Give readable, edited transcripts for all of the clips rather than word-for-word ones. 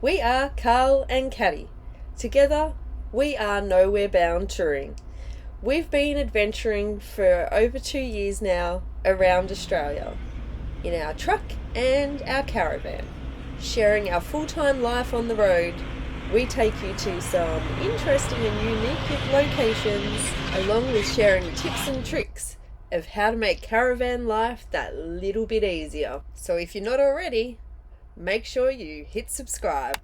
We are Carl and Katty. Together, we are Nowhere Bound Touring. We've been adventuring for over 2 years now around Australia in our truck and our caravan. Sharing our full-time life on the road, we take you to some interesting and unique locations, along with sharing tips and tricks of how to make caravan life that little bit easier. So if you're not already, make sure you hit subscribe.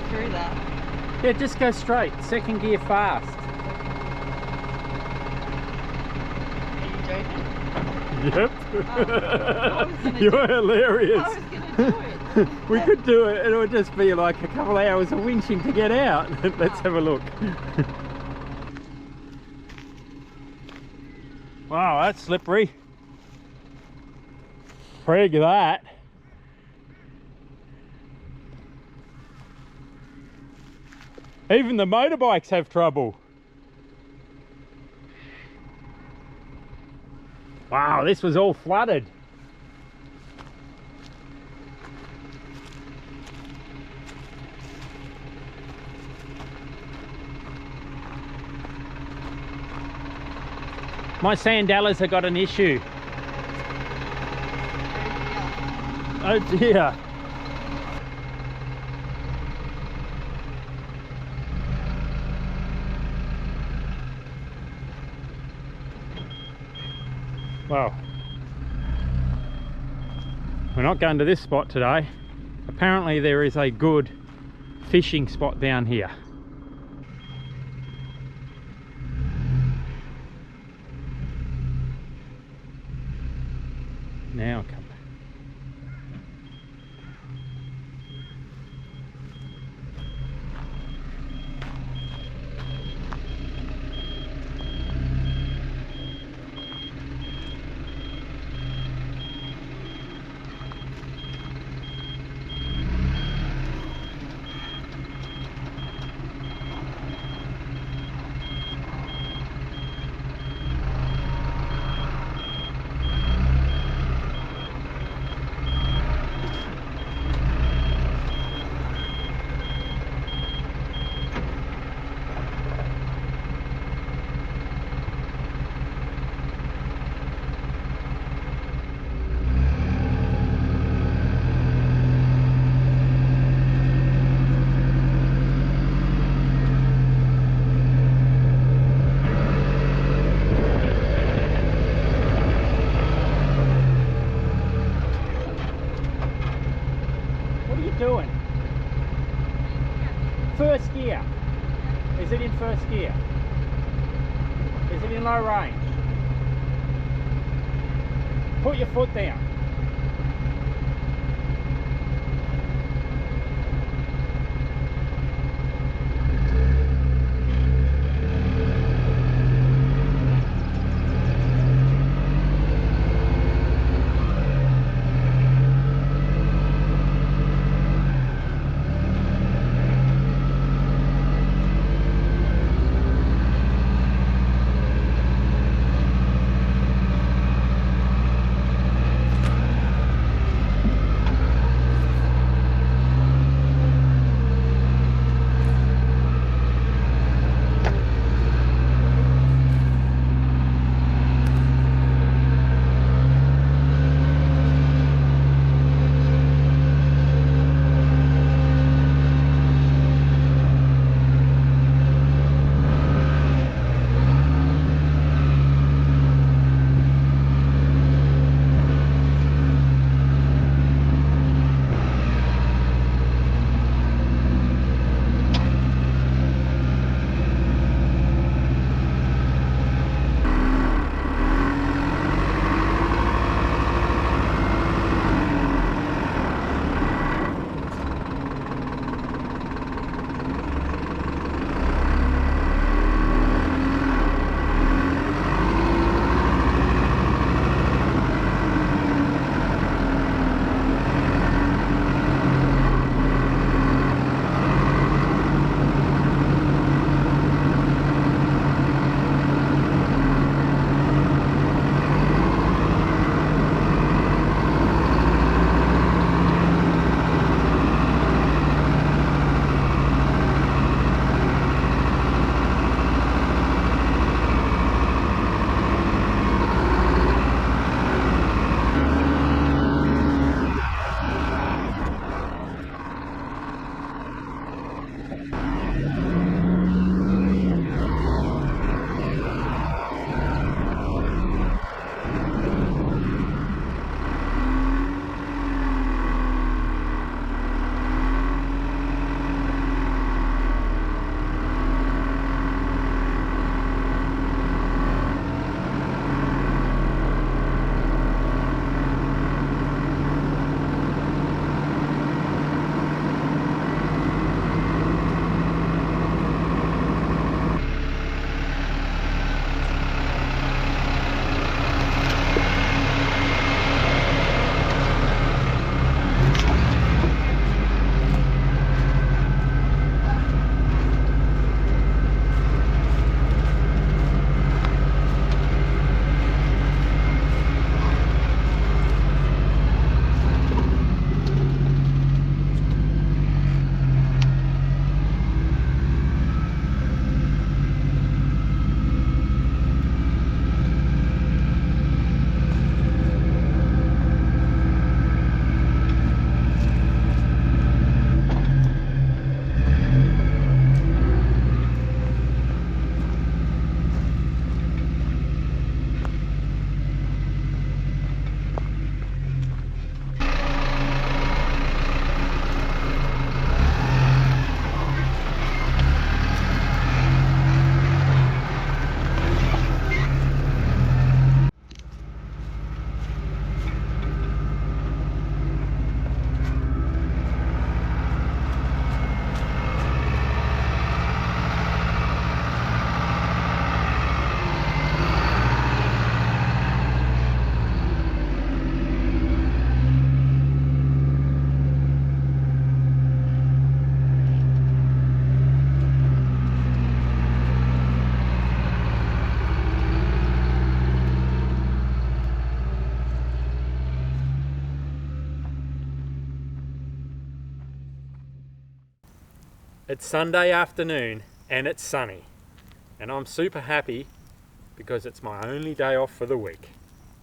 Through that. Yeah, just go straight, second gear fast. Are you joking? Yep. Oh, You're hilarious. I was gonna do it. We could do it, it would just be like a couple of hours of winching to get out. Let's have a look. Wow, that's slippery. Frig that. Even the motorbikes have trouble. Wow, this was all flooded. My sandals have got an issue. Oh dear. Well, we're not going to this spot today. Apparently there is a good fishing spot down here. Now come back. First gear. Is it in first gear? Is it in low range? Put your foot down. It's Sunday afternoon and it's sunny, and I'm super happy because it's my only day off for the week.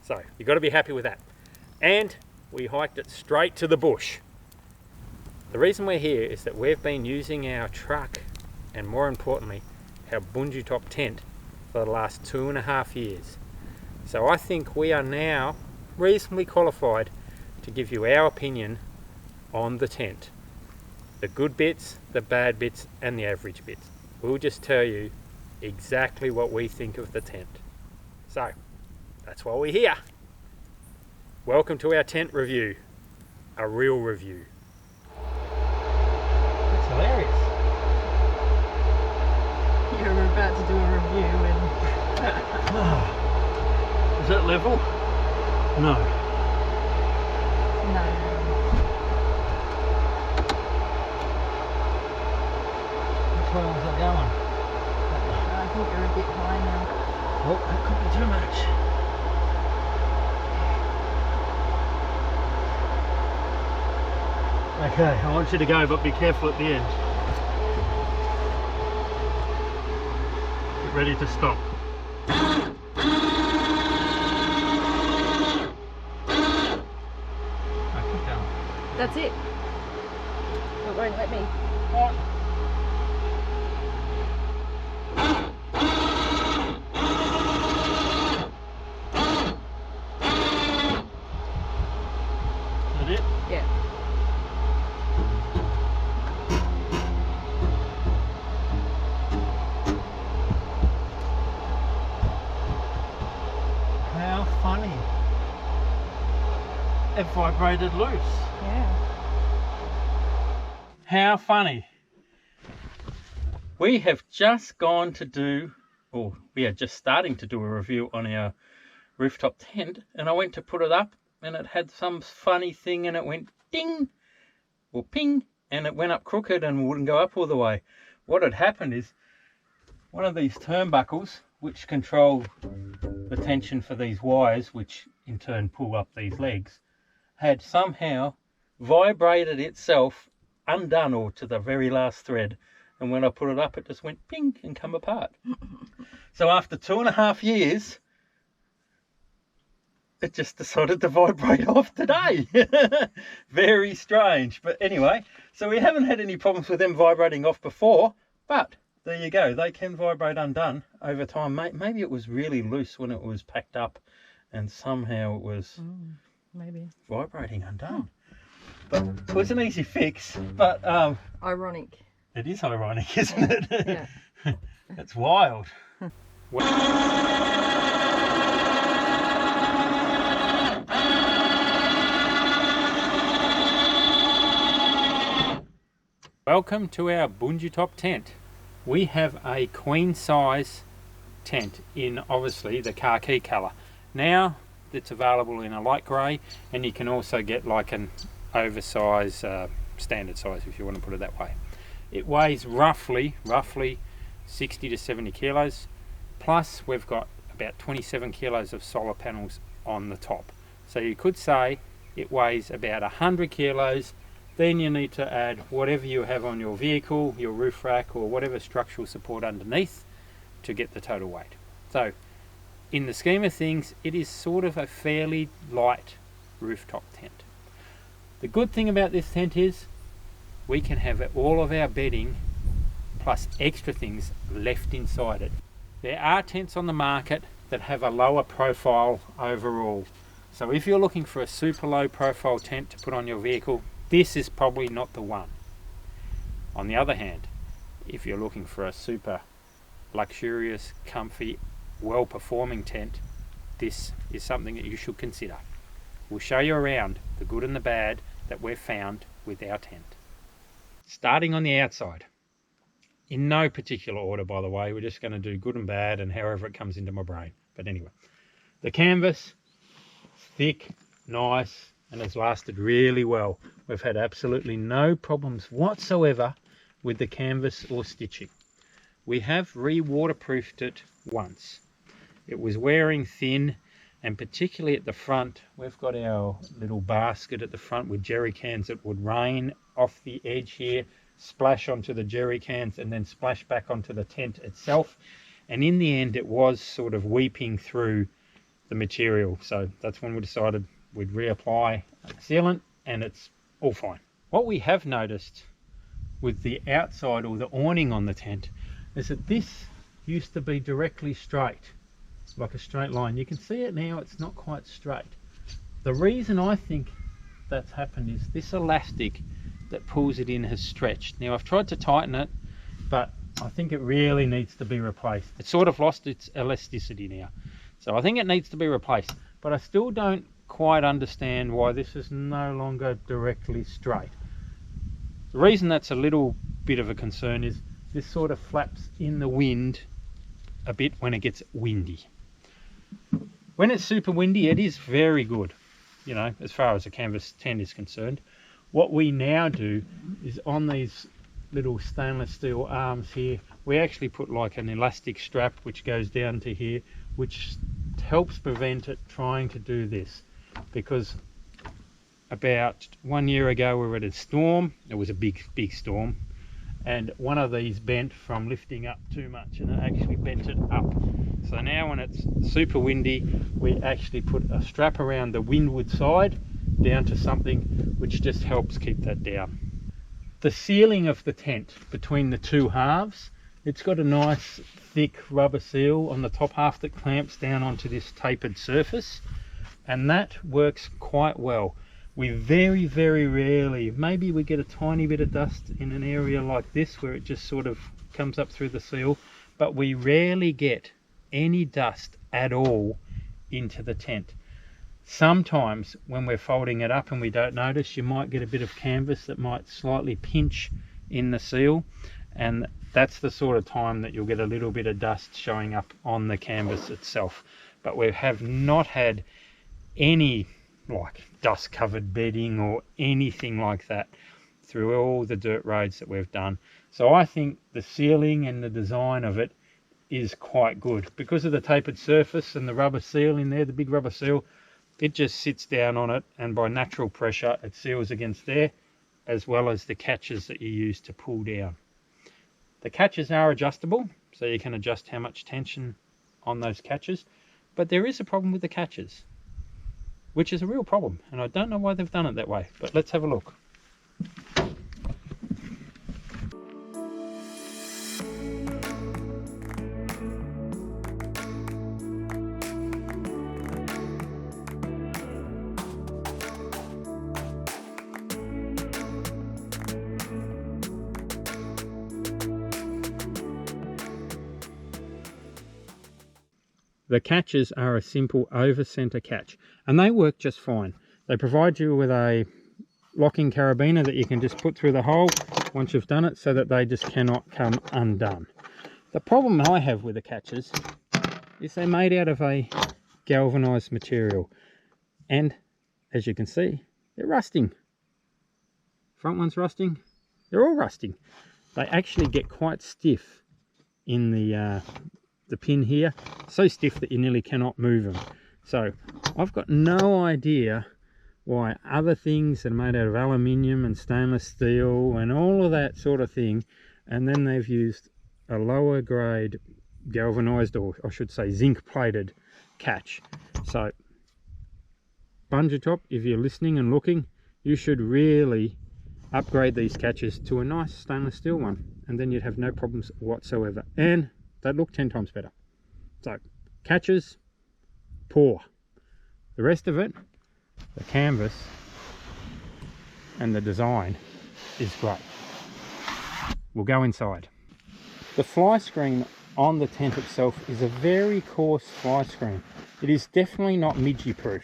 So you've got to be happy with that. And we hiked it straight to the bush. The reason we're here is that we've been using our truck and, more importantly, our Bundutop tent for the last 2.5 years. So I think we are now reasonably qualified to give you our opinion on the tent. the good bits, the bad bits, and the average bits. We'll just tell you exactly what we think of the tent. So, that's why we're here. Welcome to our tent review. A real review. That's hilarious. You were about to do a review and Is that level? No. no. Which way was that going? I think you're a bit high now. Oh, that could be too much. Okay, I want you to go, but be careful at the end. Get ready to stop. Keep going. That's it. It won't let me. Is that it? Yeah. How funny. It vibrated loose. Yeah. How funny. We have just gone to do, or we are just starting to do a review on our rooftop tent, and I went to put it up and it had some funny thing and it went ding or ping and it went up crooked and wouldn't go up all the way. What had happened is one of these turnbuckles, which control the tension for these wires, which in turn pull up these legs, had somehow vibrated itself undone or to the very last thread, and when I put it up it just went ping and come apart. So after 2.5 years it just decided to vibrate off today. Very strange, but anyway, so we haven't had any problems with them vibrating off before, but there you go, they can vibrate undone over time. Maybe it was really loose when it was packed up and somehow it was Maybe. vibrating undone. But it was an easy fix, but Ironic. it is ironic, isn't it? Yeah. It's wild. Welcome to our Bundutop tent. We have a queen size tent in obviously the khaki colour. Now it's available in a light grey, and you can also get like an oversized standard size if you want to put it that way. It weighs roughly 60 to 70 kilos, plus we've got about 27 kilos of solar panels on the top. So you could say it weighs about 100 kilos. Then you need to add whatever you have on your vehicle, your roof rack or whatever structural support underneath to get the total weight. So in the scheme of things, it is sort of a fairly light rooftop tent. The good thing about this tent is we can have all of our bedding plus extra things left inside it. There are tents on the market that have a lower profile overall. So if you're looking for a super low profile tent to put on your vehicle, this is probably not the one. On the other hand, if you're looking for a super luxurious, comfy, well-performing tent, this is something that you should consider. We'll show you around the good and the bad that we've found with our tent. Starting on the outside, in no particular order by the way, we're just going to do good and bad and however it comes into my brain. But anyway, the canvas, thick, nice, and has lasted really well. We've had absolutely no problems whatsoever with the canvas or stitching. We have re-waterproofed it once. It was wearing thin, and particularly at the front, we've got our little basket at the front with jerry cans that would rain off the edge here, splash onto the jerry cans and then splash back onto the tent itself. And in the end, it was sort of weeping through the material. So that's when we decided we'd reapply sealant, and it's all fine. What we have noticed with the outside or the awning on the tent is that this used to be directly straight, like a straight line. You can see it now, it's not quite straight. The reason I think that's happened is this elastic that pulls it in has stretched. Now I've tried to tighten it, but I think it really needs to be replaced. It's sort of lost its elasticity now. So I think it needs to be replaced, but I still don't quite understand why this is no longer directly straight. The reason that's a little bit of a concern is this sort of flaps in the wind a bit when it gets windy. When it's super windy, it is very good, you know, as far as the canvas tent is concerned. What we now do is on these little stainless steel arms here, we actually put like an elastic strap which goes down to here, which helps prevent it trying to do this. Because about 1 year ago we were at a storm, it was a big storm, and one of these bent from lifting up too much, and it actually bent it up. So now when it's super windy, we actually put a strap around the windward side down to something which just helps keep that down. The sealing of the tent between the two halves, it's got a nice thick rubber seal on the top half that clamps down onto this tapered surface, and that works quite well. We very rarely, maybe we get a tiny bit of dust in an area like this where it just sort of comes up through the seal, but we rarely get any dust at all into the tent. Sometimes when we're folding it up and we don't notice, you might get a bit of canvas that might slightly pinch in the seal, and that's the sort of time that you'll get a little bit of dust showing up on the canvas itself. But we have not had any like dust covered bedding or anything like that through all the dirt roads that we've done. So I think the sealing and the design of it is quite good because of the tapered surface and the rubber seal in there, the big rubber seal. It just sits down on it, and by natural pressure it seals against there, as well as the catches that you use to pull down. The catches are adjustable, so you can adjust how much tension on those catches, but there is a problem with the catches, which is a real problem, and I don't know why they've done it that way, but let's have a look. The catches are a simple over-center catch, and they work just fine. They provide you with a locking carabiner that you can just put through the hole once you've done it, so that they just cannot come undone. The problem I have with the catches is they're made out of a galvanized material, and as you can see, they're rusting. Front one's rusting, they're all rusting. They actually get quite stiff in the pin here, so stiff that you nearly cannot move them. So I've got no idea why other things that are made out of aluminium and stainless steel and all of that sort of thing, and then they've used a lower grade galvanized, or I should say zinc plated catch. So Bundutop, if you're listening and looking, you should really upgrade these catches to a nice stainless steel one, and then you'd have no problems whatsoever, and they'd look 10 times better. So catches, poor. The rest of it, the canvas and the design, is great. We'll go inside. The fly screen on the tent itself is a very coarse fly screen. It is definitely not midgie proof.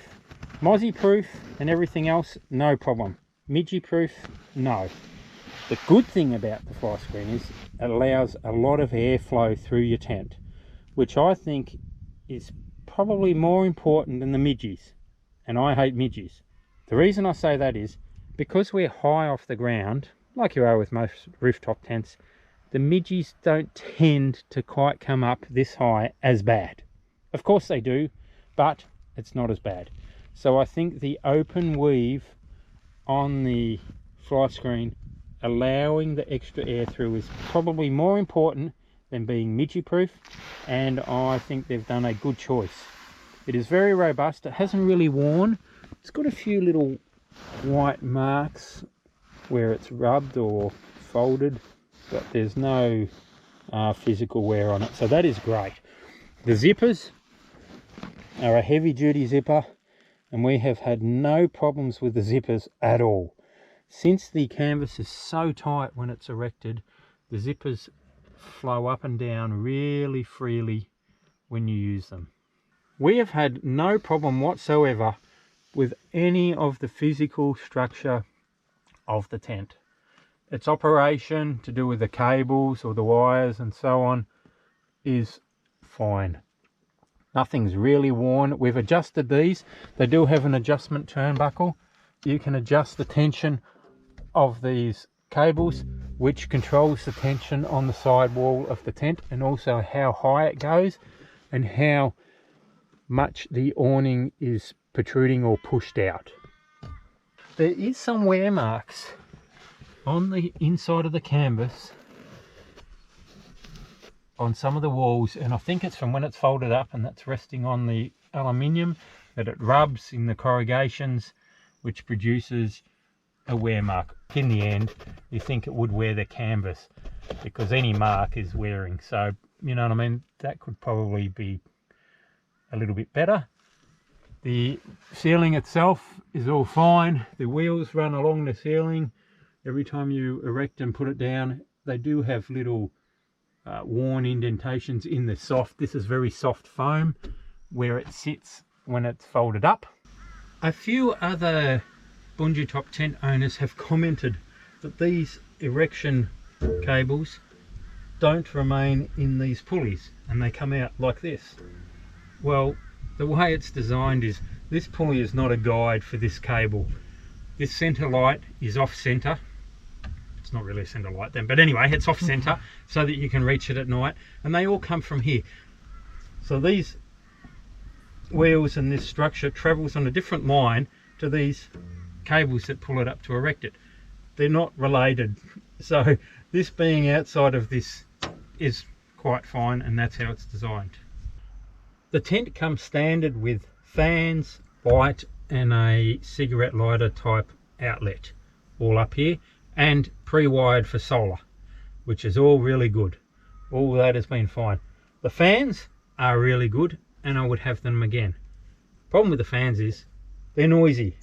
Mozzie proof and everything else, no problem. Midgie proof, no. The good thing about the fly screen is it allows a lot of airflow through your tent, which I think is probably more important than the midgies, and I hate midgies. The reason I say that is because we're high off the ground, like you are with most rooftop tents, the midgies don't tend to quite come up this high as bad. Of course they do, but it's not as bad. So I think the open weave on the fly screen, allowing the extra air through, is probably more important than being midgie proof, and I think they've done a good choice. It is very robust. It hasn't really worn. It's got a few little white marks where it's rubbed or folded, but there's no physical wear on it, so that is great. The zippers are a heavy duty zipper, and we have had no problems with the zippers at all. Since the canvas is so tight when it's erected, the zippers flow up and down really freely when you use them. We have had no problem whatsoever with any of the physical structure of the tent. Its operation to do with the cables or the wires and so on is fine. Nothing's really worn. We've adjusted these. They do have an adjustment turnbuckle. You can adjust the tension of these cables, which controls the tension on the side wall of the tent, and also how high it goes and how much the awning is protruding or pushed out. There is some wear marks on the inside of the canvas on some of the walls, and I think it's from when it's folded up and that's resting on the aluminium that it rubs in the corrugations, which produces a wear mark. In the end, you think it would wear the canvas because any mark is wearing, so you know what I mean, that could probably be a little bit better. The ceiling itself is all fine. The wheels run along the ceiling. Every time you erect and put it down, they do have little worn indentations in the soft. This is very soft foam where it sits when it's folded up. A few other Bundutop tent owners have commented that these erection cables don't remain in these pulleys and they come out like this. Well, the way it's designed is this pulley is not a guide for this cable. This center light is off center. It's not really a center light then, but anyway, it's off center so that you can reach it at night, and they all come from here. So these wheels and this structure travels on a different line to these cables that pull it up to erect it. They're not related, so this being outside of this is quite fine, and that's how it's designed. The tent comes standard with fans, light and a cigarette lighter type outlet all up here, and pre-wired for solar, which is all really good. All that has been fine. The fans are really good and I would have them again. Problem with the fans is they're noisy.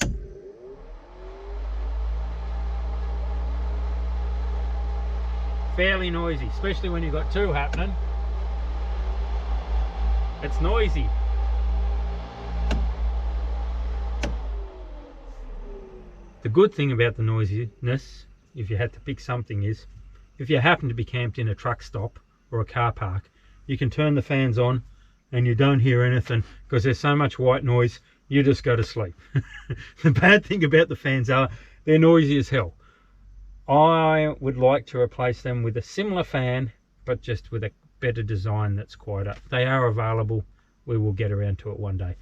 Fairly noisy, especially when you've got two happening. It's noisy. The good thing about the noisiness, if you had to pick something, is if you happen to be camped in a truck stop or a car park, you can turn the fans on and you don't hear anything because there's so much white noise, you just go to sleep. The bad thing about the fans are they're noisy as hell. I would like to replace them with a similar fan, but just with a better design that's quieter. They are available. We will get around to it one day.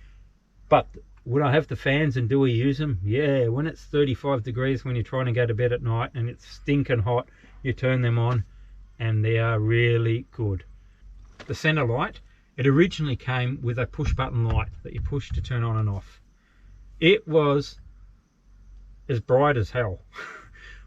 But would I have the fans and do we use them? Yeah, when it's 35 degrees, when you're trying to go to bed at night and it's stinking hot, you turn them on and they are really good. The center light, it originally came with a push button light that you push to turn on and off. It was as bright as hell,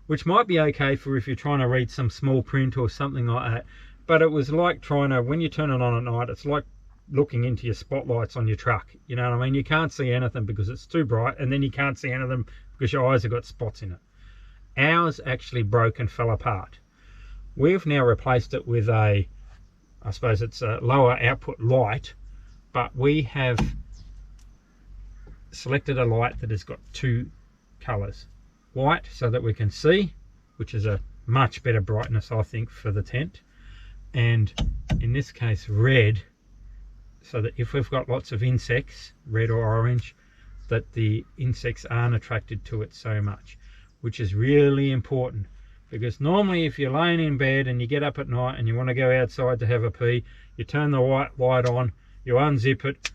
which might be okay for if you're trying to read some small print or something like that. But it was like trying to, when you turn it on at night, it's like looking into your spotlights on your truck. You know what I mean? You can't see anything because it's too bright, and then you can't see anything because your eyes have got spots in it. Ours actually broke and fell apart. We've now replaced it with a, I suppose it's a lower output light, but we have selected a light that has got two colors. White so that we can see, which is a much better brightness I think for the tent, and in this case red, so that if we've got lots of insects, red or orange, that the insects aren't attracted to it so much, which is really important. Because normally if you're laying in bed and you get up at night and you want to go outside to have a pee, you turn the white light on, you unzip it,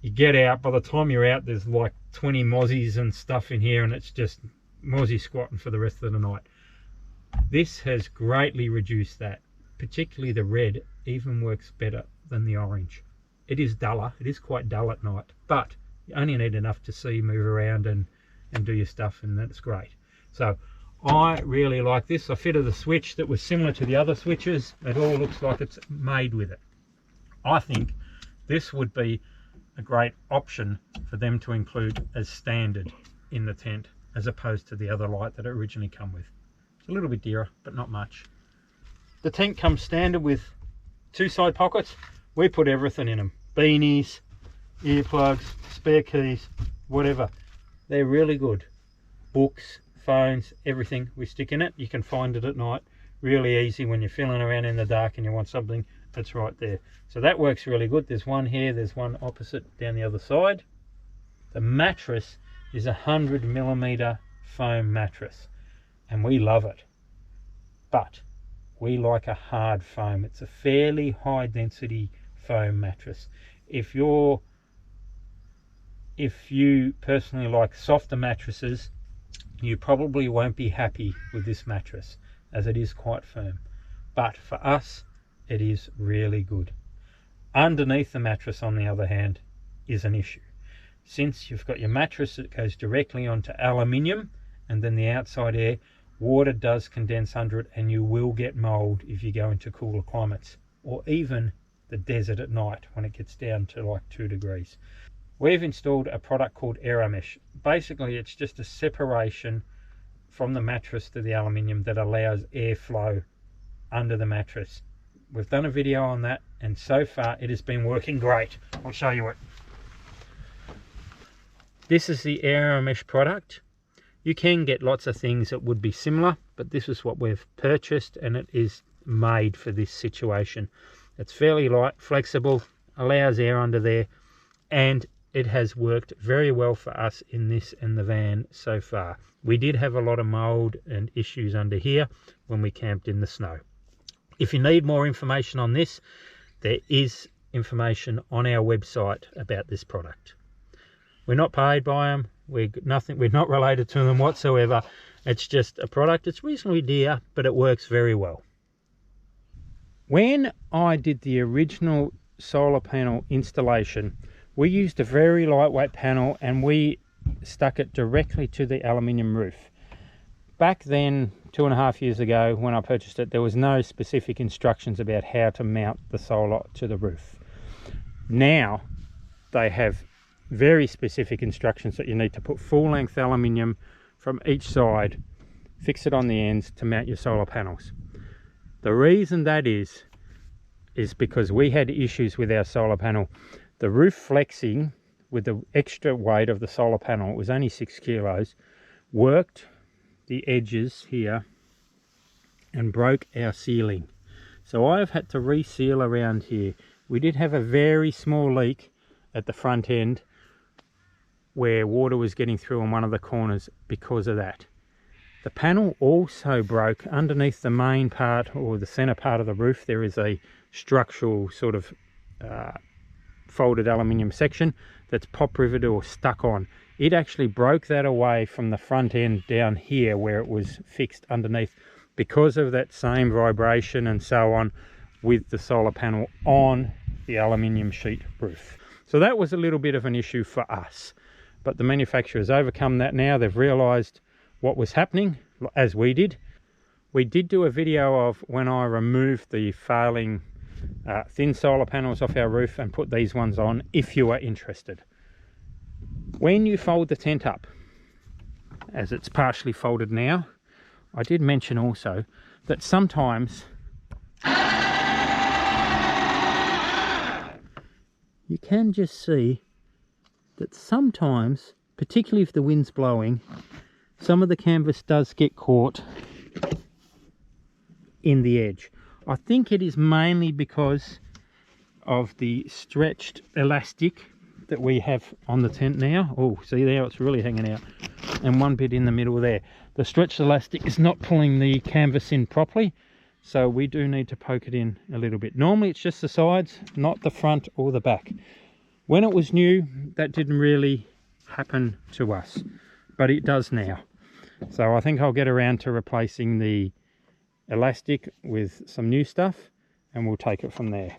you get out. By the time you're out, there's like 20 mozzies and stuff in here, and it's just mozzie squatting for the rest of the night. This has greatly reduced that. Particularly the red even works better than the orange. It is duller, it is quite dull at night, but you only need enough to see, move around and do your stuff, and that's great. So I really like this. I fitted a switch that was similar to the other switches. It all looks like it's made with it. I think this would be a great option for them to include as standard in the tent. as opposed to the other light that it originally come with. It's a little bit dearer, but not much. The tent comes standard with 2 side pockets. We put everything in them. Beanies, earplugs, spare keys, whatever. They're really good. Books, phones, everything we stick in it. You can find it at night. Really easy when you're feeling around in the dark and you want something, it's right there. So that works really good. There's one here, there's one opposite down the other side. The mattress is a 100mm foam mattress and we love it. But we like a hard foam. It's a fairly high density foam mattress. If you personally like softer mattresses, you probably won't be happy with this mattress as it is quite firm. But for us, it is really good. Underneath the mattress, on the other hand, is an issue. Since you've got your mattress that goes directly onto aluminium and then the outside air, water does condense under it and you will get mold if you go into cooler climates, or even the desert at night when it gets down to like 2 degrees. We've installed a product called Aeromesh. Basically, it's just a separation from the mattress to the aluminium that allows airflow under the mattress. We've done a video on that and so far it has been working great. I'll show you it. This is the Aeromesh product. You can get lots of things that would be similar, but this is what we've purchased and it is made for this situation. It's fairly light, flexible, allows air under there, and it has worked very well for us in this and the van so far. We did have a lot of mold and issues under here when we camped in the snow. If you need more information on this, there is information on our website about this product. We're not paid by them. We're not related to them whatsoever. It's just a product. It's reasonably dear, but it works very well. When I did the original solar panel installation, we used a very lightweight panel and we stuck it directly to the aluminium roof. Back then, 2.5 years ago, when I purchased it, there was no specific instructions about how to mount the solar to the roof. Now they have very specific instructions that you need to put full-length aluminium from each side, fix it on the ends to mount your solar panels. The reason that is because we had issues with our solar panel. The roof flexing with the extra weight of the solar panel, it was only 6 kilos, worked the edges here and broke our ceiling. So I've had to reseal around here. We did have a very small leak at the front end where water was getting through on one of the corners because of that. The panel also broke underneath the main part or the center part of the roof. There is a structural sort of folded aluminium section that's pop riveted or stuck on. It actually broke that away from the front end down here where it was fixed underneath because of that same vibration and so on with the solar panel on the aluminium sheet roof. So that was a little bit of an issue for us, but the manufacturer's overcome that now. They've realized what was happening, as we did. We did do a video of when I removed the failing thin solar panels off our roof and put these ones on, if you are interested. When you fold the tent up, as it's partially folded now, I did mention also that sometimes you can just see that sometimes, particularly if the wind's blowing, some of the canvas does get caught in the edge. I think it is mainly because of the stretched elastic that we have on the tent now. Oh, see there, it's really hanging out. And one bit in the middle there. The stretched elastic is not pulling the canvas in properly, so we do need to poke it in a little bit. Normally it's just the sides, not the front or the back. When it was new, that didn't really happen to us, but it does now. So I think I'll get around to replacing the elastic with some new stuff and we'll take it from there.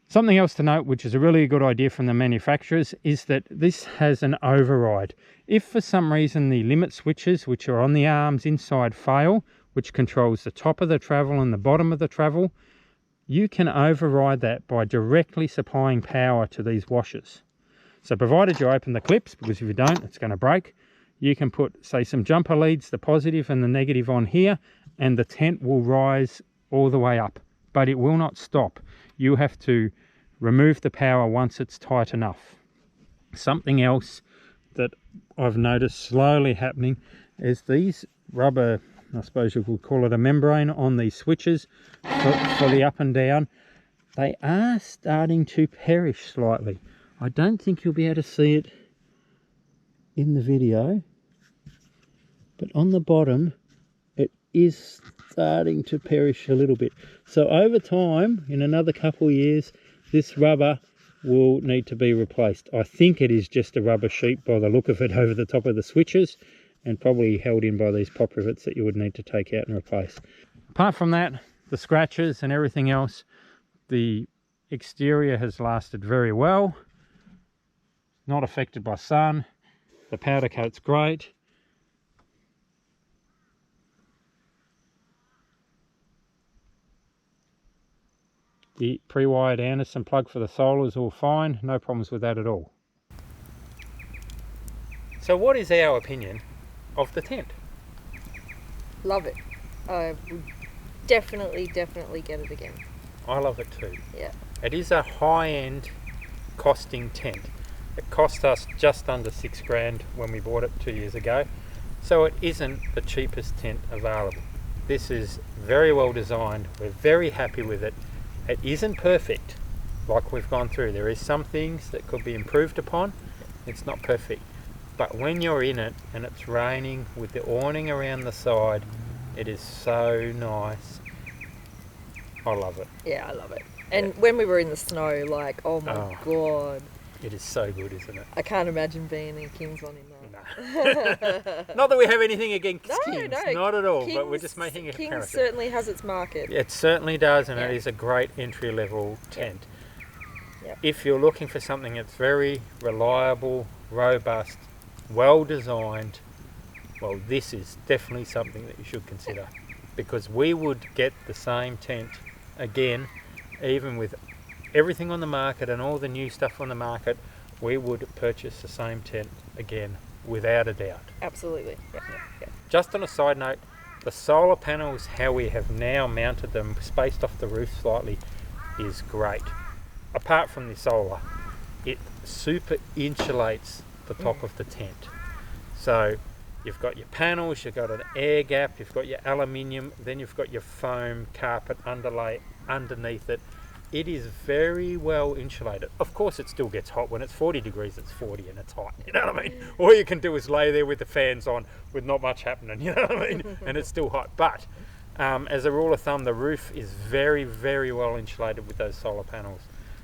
Something else to note, which is a really good idea from the manufacturers, is that this has an override. If for some reason the limit switches, which are on the arms inside, fail, which controls the top of the travel and the bottom of the travel, you can override that by directly supplying power to these washers. So provided you open the clips, because if you don't, it's going to break, you can put, say, some jumper leads, the positive and the negative on here, and the tent will rise all the way up, but it will not stop. You have to remove the power once it's tight enough. Something else that I've noticed slowly happening is these rubber, I suppose you could call it a membrane, on these switches for the up and down, they are starting to perish slightly. I don't think you'll be able to see it in the video, but on the bottom it is starting to perish a little bit. So over time, in another couple of years, this rubber will need to be replaced. I think it is just a rubber sheet by the look of it over the top of the switches, and probably held in by these pop rivets that you would need to take out and replace. Apart from that, the scratches and everything else, the exterior has lasted very well, not affected by sun. The powder coat's great. The pre-wired Anderson plug for the solar is all fine, no problems with that at all. So what is our opinion of the tent? Love it. I would definitely get it again. I love it too. Yeah. It is a high-end costing tent. It cost us just under $6,000 when we bought it 2 years ago, so it isn't the cheapest tent available. This is very well designed. We're very happy with it. It isn't perfect, like we've gone through. There is some things that could be improved upon. It's not perfect, but when you're in it and it's raining with the awning around the side, it is so nice. I love it. Yeah, I love it. And when we were in the snow, like, oh my God. It is so good, isn't it? I can't imagine being in King's one in that. No. Not that we have anything against King's, no. not at all, King's, but we're just making a King's comparison. certainly has its market. It certainly does, and Yeah. it is a great entry-level tent. Yeah. If you're looking for something that's very reliable, robust, well-designed, well, this is definitely something that you should consider, because we would get the same tent again, even with everything on the market and all the new stuff on the market. We would purchase the same tent again without a doubt. Absolutely. Yeah. Just on a side note, the solar panels, how we have now mounted them spaced off the roof slightly, is great. Apart from the solar, it super insulates the top of the tent. So you've got your panels, you've got an air gap, you've got your aluminium, then you've got your foam carpet underlay underneath it. It is very well insulated. Of course, it still gets hot. When it's 40 degrees, it's 40 and it's hot. You know what I mean? All you can do is lay there with the fans on with not much happening. You know what I mean? And it's still hot. But as a rule of thumb, the roof is very, very well insulated with those solar panels.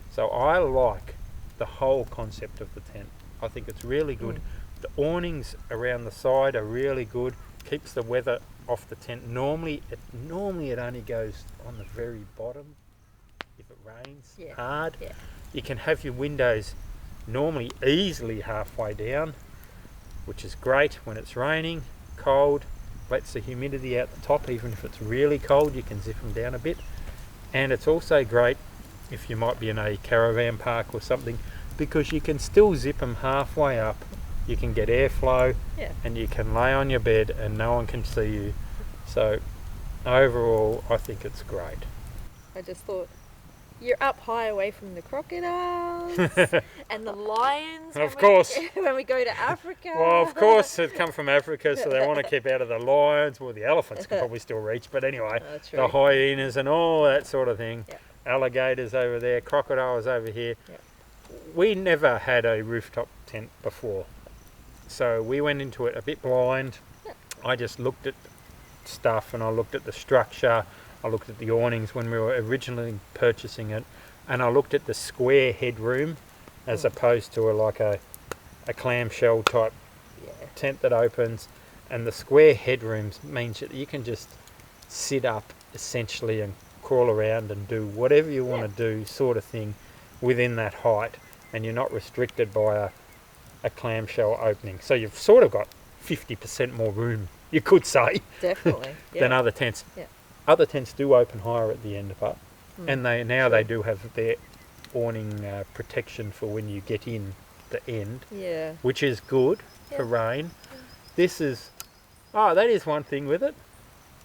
So I like the whole concept of the tent. I think it's really good. The awnings around the side are really good. Keeps the weather off the tent. Normally it only goes on the very bottom. If it rains hard, you can have your windows normally easily halfway down, which is great when it's raining, cold, lets the humidity out the top. Even if it's really cold, you can zip them down a bit. And it's also great if you might be in a caravan park or something, because you can still zip them halfway up. You can get airflow, and you can lay on your bed and no one can see you. So overall, I think it's great. I just thought, you're up high away from the crocodiles and the lions. Of course. When we go to Africa. Well, of course, it come from Africa, so they want to keep out of the lions. Well, the elephants can probably still reach, but anyway, the hyenas and all that sort of thing. Yeah. Alligators over there, crocodiles over here. Yeah. We never had a rooftop tent before, so we went into it a bit blind. Yeah. I just looked at stuff and I looked at the structure. I looked at the awnings when we were originally purchasing it, and I looked at the square headroom as opposed to a clamshell type tent that opens. And the square headrooms means that you can just sit up essentially and crawl around and do whatever you want to do, sort of thing, within that height, and you're not restricted by a clamshell opening. So you've sort of got 50% more room, you could say, definitely than other tents. Yeah. Other tents do open higher at the end of it, and they do have their awning protection for when you get in the end, which is good for rain. This is, oh, that is one thing with it.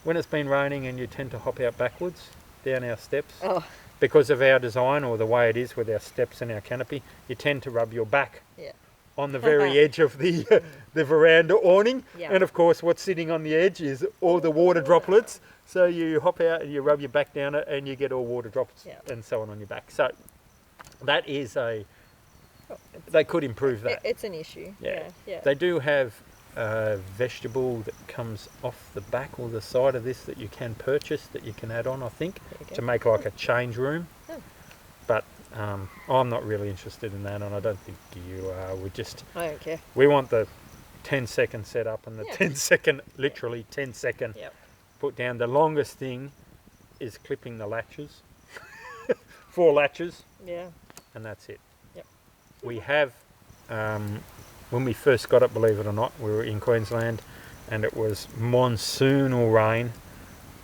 When it's been raining and you tend to hop out backwards down our steps, Oh, because of our design or the way it is with our steps and our canopy, you tend to rub your back yeah. on the very edge of the the veranda awning. Yeah. And of course what's sitting on the edge is all the water droplets. So you hop out and you rub your back down it and you get all water droplets and so on your back. So that is they could improve that. It's an issue. Yeah. They do have a vegetable that comes off the back or the side of this that you can purchase, that you can add on, I think, to make like a change room. But I'm not really interested in that, and I don't think you are. I don't care. We want the 10-second setup and the 10-second, literally 10-second put down. The longest thing is clipping the latches, 4 latches, and that's it. We have, when we first got it, believe it or not, we were in Queensland, and it was monsoonal rain,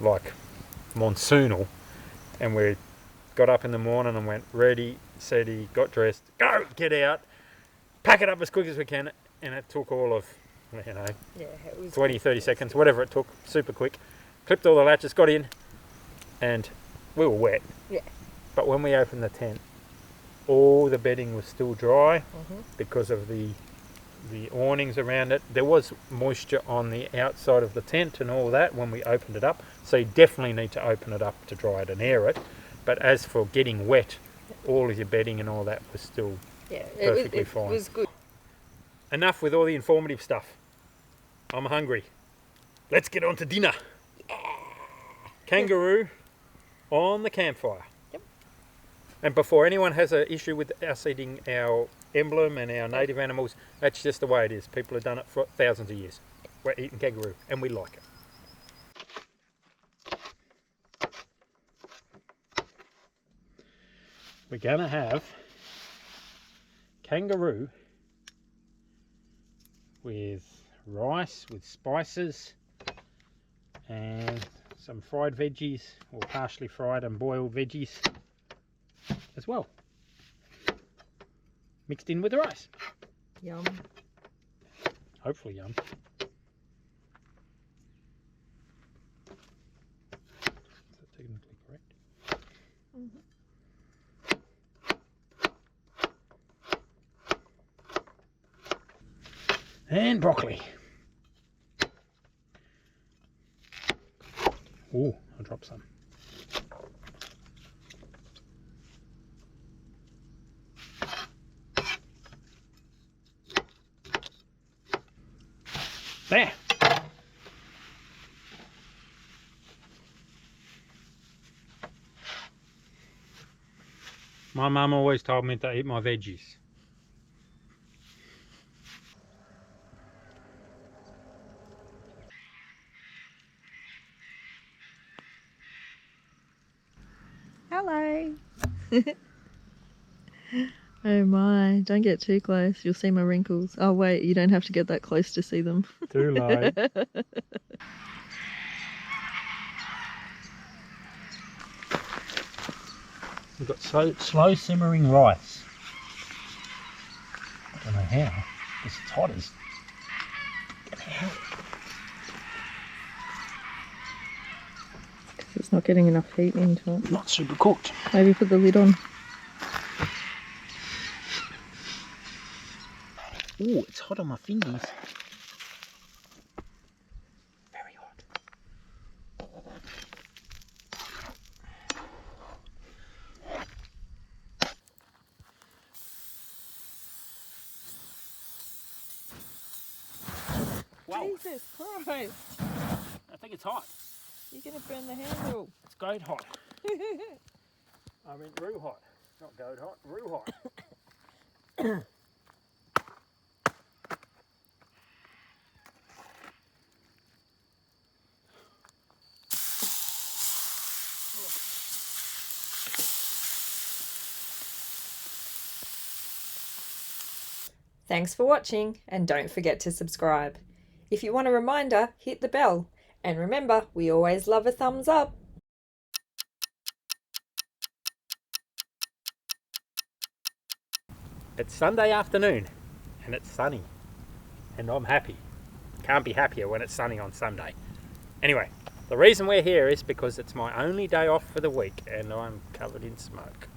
like monsoonal, and we got up in the morning and went ready, steady, got dressed, go, get out, pack it up as quick as we can, and it took all of, you know, it was 20, 30 seconds, whatever it took, super quick, clipped all the latches, got in, and we were wet. But when we opened the tent, all the bedding was still dry because of the awnings around it. There was moisture on the outside of the tent and all that when we opened it up, so you definitely need to open it up to dry it and air it. But as for getting wet, all of your bedding and all that was still perfectly fine. It was good. Enough with all the informative stuff. I'm hungry. Let's get on to dinner. Kangaroo on the campfire. And before anyone has an issue with us eating our emblem and our native animals, that's just the way it is. People have done it for thousands of years. We're eating kangaroo and we like it. We're going to have kangaroo with rice, with spices, and some fried veggies, or partially fried and boiled veggies as well, mixed in with the rice. Yum. Hopefully yum. Is that technically correct? And broccoli. Oh, I dropped some. There. My mum always told me to eat my veggies. Hello. Oh my, don't get too close. You'll see my wrinkles. Oh wait, you don't have to get that close to see them. Too low. We've got slow simmering rice. I don't know how. It's hot as... It's not getting enough heat into it. Not super cooked. Maybe put the lid on. Oh, it's hot on my fingers. Very hot. Wow. Jesus Christ! I think it's hot. You're gonna burn the handle. It's goat hot. I mean, roo hot. Not goat hot, roo hot. Thanks for watching, and don't forget to subscribe. If you want a reminder, hit the bell. And remember, we always love a thumbs up. It's Sunday afternoon and it's sunny and I'm happy. can't be happier when it's sunny on Sunday. Anyway, the reason we're here is because it's my only day off for the week and I'm covered in smoke.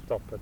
Stop it.